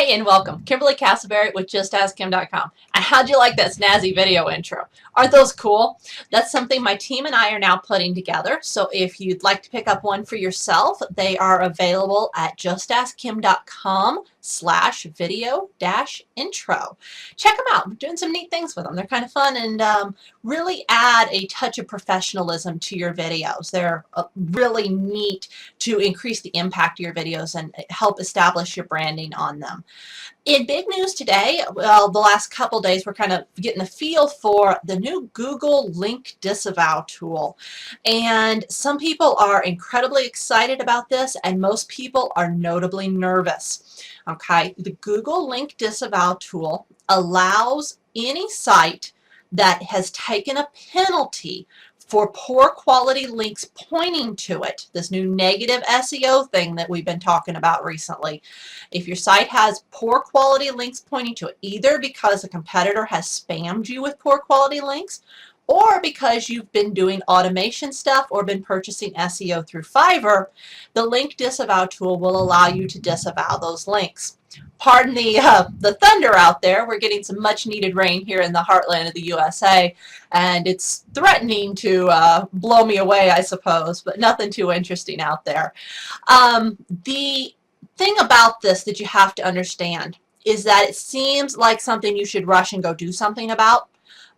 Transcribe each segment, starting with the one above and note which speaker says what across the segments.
Speaker 1: Hey and welcome, Kimberly Castleberry with JustAskKim.com. And how'd you like that snazzy video intro? Aren't those cool? That's something my team and I are now putting together. So if you'd like to pick up one for yourself, they are available at JustAskKim.com/video-intro. Check them out. I'm doing some neat things with them. They're kind of fun and really add a touch of professionalism to your videos. They're really neat to increase the impact of your videos and help establish your branding on them. In big news today, well, the last couple days, we're kind of getting a feel for the new Google Link Disavow tool. And some people are incredibly excited about this, and most people are notably nervous. Okay, the Google Link Disavow tool allows any site that has taken a penalty for poor quality links pointing to it, this new negative SEO thing that we've been talking about recently. If your site has poor quality links pointing to it, either because a competitor has spammed you with poor quality links, or because you've been doing automation stuff or been purchasing SEO through Fiverr, the Link Disavow tool will allow you to disavow those links. Pardon the thunder out there. We're getting some much needed rain here in the heartland of the USA, and it's threatening to blow me away, I suppose, but nothing too interesting out there. The thing about this that you have to understand is that it seems like something you should rush and go do something about,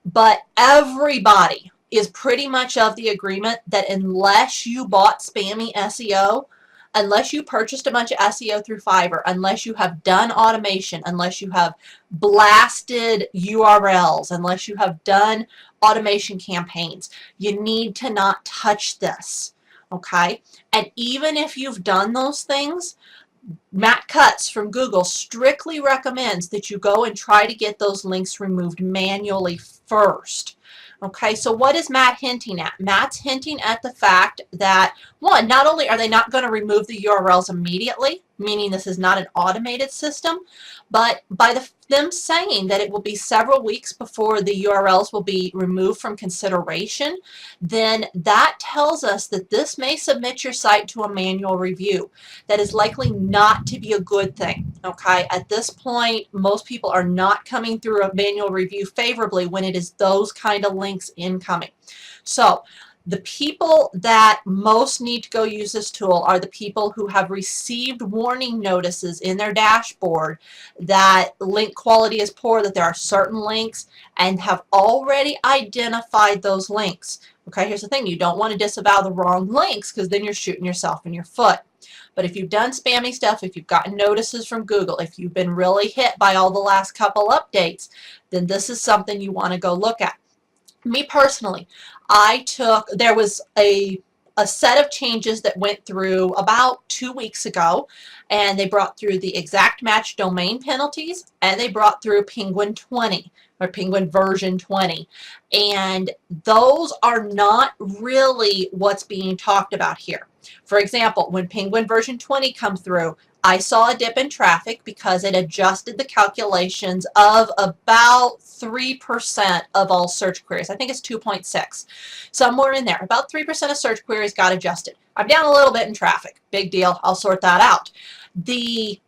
Speaker 1: but everybody is pretty much of the agreement that unless you bought spammy SEO, unless you purchased a bunch of SEO through Fiverr, unless you have done automation, unless you have blasted URLs, unless you have done automation campaigns, you need to not touch this, okay? And even if you've done those things, Matt Cutts from Google strictly recommends that you go and try to get those links removed manually first. Okay, so what is Matt hinting at? Matt's hinting at the fact that, one, not only are they not going to remove the URLs immediately, meaning this is not an automated system, but by them saying that it will be several weeks before the URLs will be removed from consideration, then that tells us that this may submit your site to a manual review. That is likely not to be a good thing. Okay, at this point, most people are not coming through a manual review favorably when it is those kind of links incoming. So the people that most need to go use this tool are the people who have received warning notices in their dashboard that link quality is poor, that there are certain links, and have already identified those links. Okay, here's the thing. You don't want to disavow the wrong links because then you're shooting yourself in your foot. But if you've done spammy stuff, if you've gotten notices from Google, if you've been really hit by all the last couple updates, then this is something you want to go look at. Me personally, there was a set of changes that went through about 2 weeks ago, and they brought through the exact match domain penalties, and they brought through Penguin 20 or Penguin version 20. And those are not really what's being talked about here. For example, when Penguin version 20 comes through, I saw a dip in traffic because it adjusted the calculations of about 3% of all search queries. I think it's 2.6, somewhere in there. About 3% of search queries got adjusted. I'm down a little bit in traffic. Big deal. I'll sort that out. The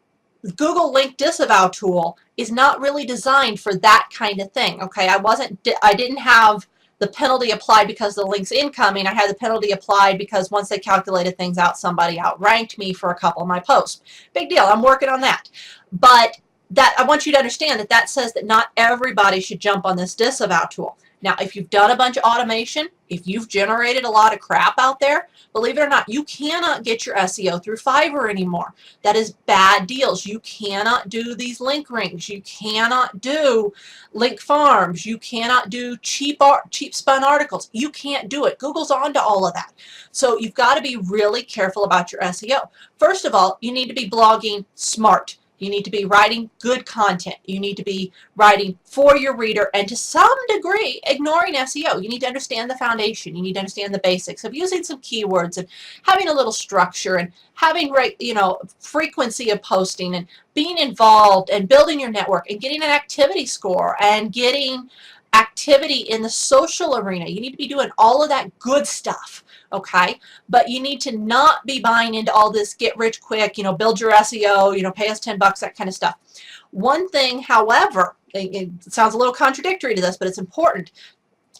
Speaker 1: Google Link Disavow tool is not really designed for that kind of thing. Okay, I didn't have the penalty applied because the link's incoming. I had the penalty applied because once they calculated things out, somebody outranked me for a couple of my posts. Big deal. I'm working on that. But I want you to understand that that says that not everybody should jump on this disavow tool. Now, if you've done a bunch of automation, if you've generated a lot of crap out there, believe it or not, you cannot get your SEO through Fiverr anymore. That is bad deals. You cannot do these link rings. You cannot do link farms. You cannot do cheap spun articles. You can't do it. Google's on to all of that. So you've got to be really careful about your SEO. First of all, you need to be blogging smart. You need to be writing good content. You need to be writing for your reader, and to some degree ignoring SEO. You need to understand the foundation. You need to understand the basics of using some keywords and having a little structure and having frequency of posting and being involved and building your network and getting an activity score and getting activity in the social arena. You need to be doing all of that good stuff, okay? But you need to not be buying into all this get rich quick, build your SEO, pay us $10, that kind of stuff. One thing, however, it sounds a little contradictory to this, but it's important,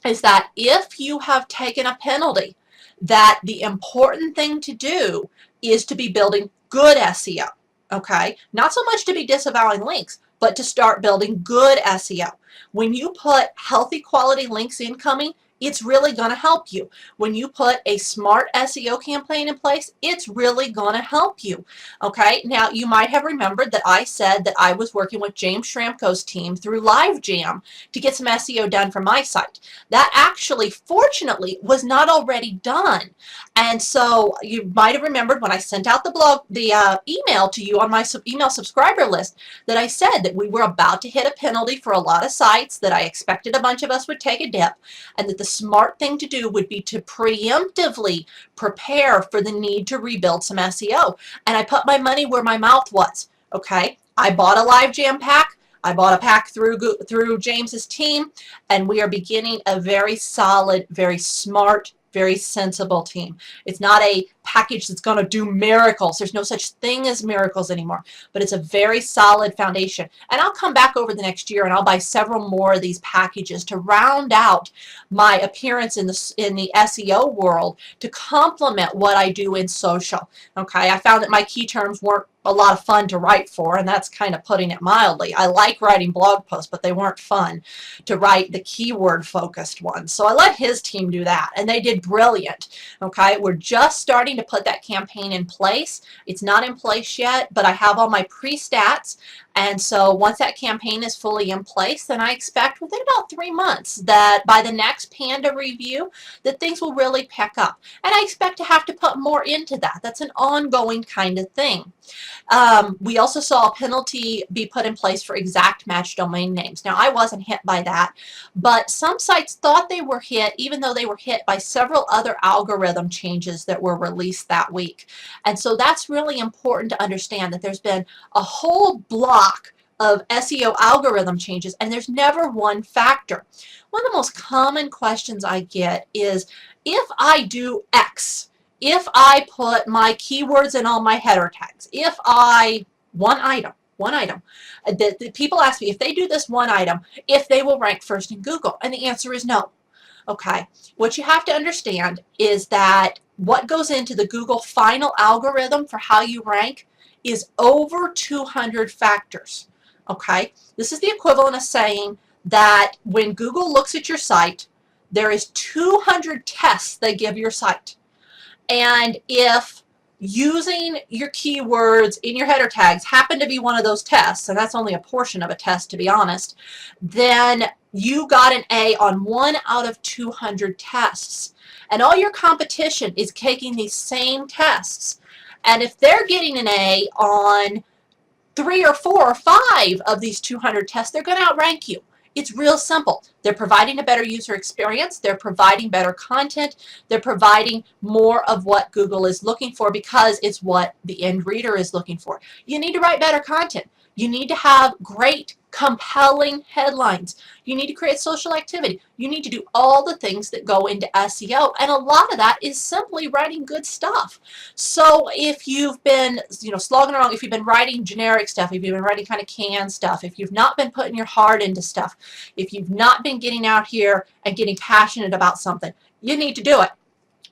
Speaker 1: is that if you have taken a penalty, that the important thing to do is to be building good SEO, okay? Not so much to be disavowing links, but to start building good SEO. When you put healthy quality links incoming, it's really going to help you. When you put a smart SEO campaign in place, it's really going to help you. Okay, now you might have remembered that I said that I was working with James Schramko's team through LiveJam to get some SEO done for my site. That actually, fortunately, was not already done. And so you might have remembered when I sent out the email to you on my email subscriber list that I said that we were about to hit a penalty for a lot of sites, that I expected a bunch of us would take a dip, and that the smart thing to do would be to preemptively prepare for the need to rebuild some SEO. And I put my money where my mouth was. Okay, I bought a LiveJam pack. I bought a pack through James's team, and we are beginning a very solid, very smart, very sensible team. It's not a package that's going to do miracles. There's no such thing as miracles anymore, but it's a very solid foundation. And I'll come back over the next year and I'll buy several more of these packages to round out my appearance in the SEO world, to complement what I do in social. Okay, I found that my key terms weren't a lot of fun to write for, and that's kind of putting it mildly. I like writing blog posts, but they weren't fun to write the keyword focused ones. So I let his team do that, and they did brilliant. Okay, we're just starting to put that campaign in place. It's not in place yet, but I have all my pre-stats, and so once that campaign is fully in place, then I expect within about 3 months that by the next Panda review that things will really pick up. And I expect to have to put more into that. That's an ongoing kind of thing. We also saw a penalty be put in place for exact match domain names. Now, I wasn't hit by that, but some sites thought they were hit, even though they were hit by several other algorithm changes that were released that week. And so that's really important to understand, that there's been a whole block of SEO algorithm changes, and there's never one factor. One of the most common questions I get is, if I do X, if I put my keywords in all my header tags, if I, one item, the people ask me if they do this one item, if they will rank first in Google, and the answer is no. Okay, what you have to understand is that what goes into the Google final algorithm for how you rank is over 200 factors. Okay, this is the equivalent of saying that when Google looks at your site, there is 200 tests they give your site. And if using your keywords in your header tags happen to be one of those tests, and that's only a portion of a test, to be honest, then you got an A on 1 out of 200 tests. And all your competition is taking these same tests. And if they're getting an A on 3 or 4 or 5 of these 200 tests, they're going to outrank you. It's real simple. They're providing a better user experience. They're providing better content. They're providing more of what Google is looking for, because it's what the end reader is looking for. You need to write better content. You need to have great, compelling headlines. You need to create social activity. You need to do all the things that go into SEO, and a lot of that is simply writing good stuff. So if you've been, slogging around, if you've been writing generic stuff, if you've been writing kind of canned stuff, if you've not been putting your heart into stuff, if you've not been getting out here and getting passionate about something, you need to do it.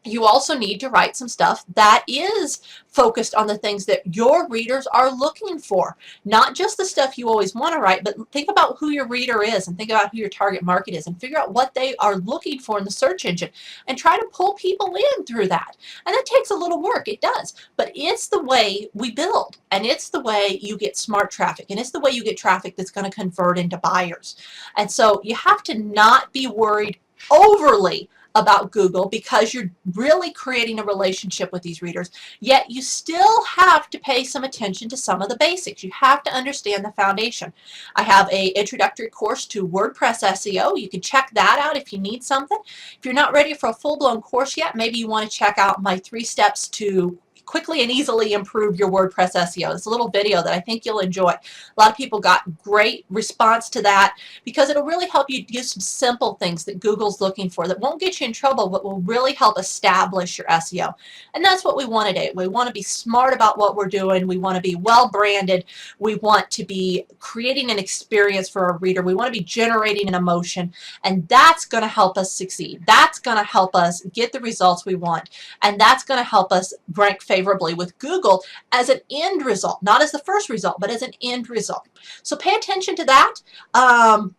Speaker 1: You also need to write some stuff that is focused on the things that your readers are looking for. Not just the stuff you always want to write, but think about who your reader is, and think about who your target market is, and figure out what they are looking for in the search engine, and try to pull people in through that. And that takes a little work, it does, but it's the way we build, and it's the way you get smart traffic, and it's the way you get traffic that's going to convert into buyers. And so you have to not be worried overly about Google, because you're really creating a relationship with these readers, yet you still have to pay some attention to some of the basics. You have to understand the foundation. I have an introductory course to WordPress SEO. You can check that out if you need something. If you're not ready for a full-blown course yet, maybe you want to check out my 3 steps to quickly and easily improve your WordPress SEO. It's a little video that I think you'll enjoy. A lot of people got great response to that because it'll really help you do some simple things that Google's looking for that won't get you in trouble, but will really help establish your SEO. And that's what we want to do. We want to be smart about what we're doing. We want to be well branded. We want to be creating an experience for our reader. We want to be generating an emotion, and that's going to help us succeed. That's going to help us get the results we want, and that's going to help us rank favorably with Google as an end result, not as the first result, but as an end result. So pay attention to that.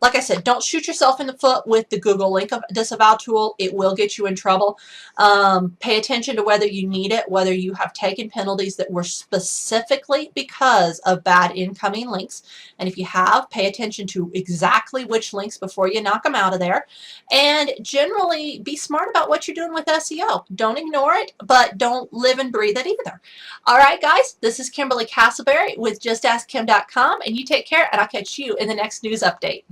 Speaker 1: Like I said, don't shoot yourself in the foot with the Google link of disavow tool. It will get you in trouble. Pay attention to whether you need it, whether you have taken penalties that were specifically because of bad incoming links. And if you have, pay attention to exactly which links before you knock them out of there. And generally be smart about what you're doing with SEO. Don't ignore it, but don't live and breathe it either. All right, guys, this is Kimberly Castleberry with JustAskKim.com, and you take care, and I'll catch you in the next news update.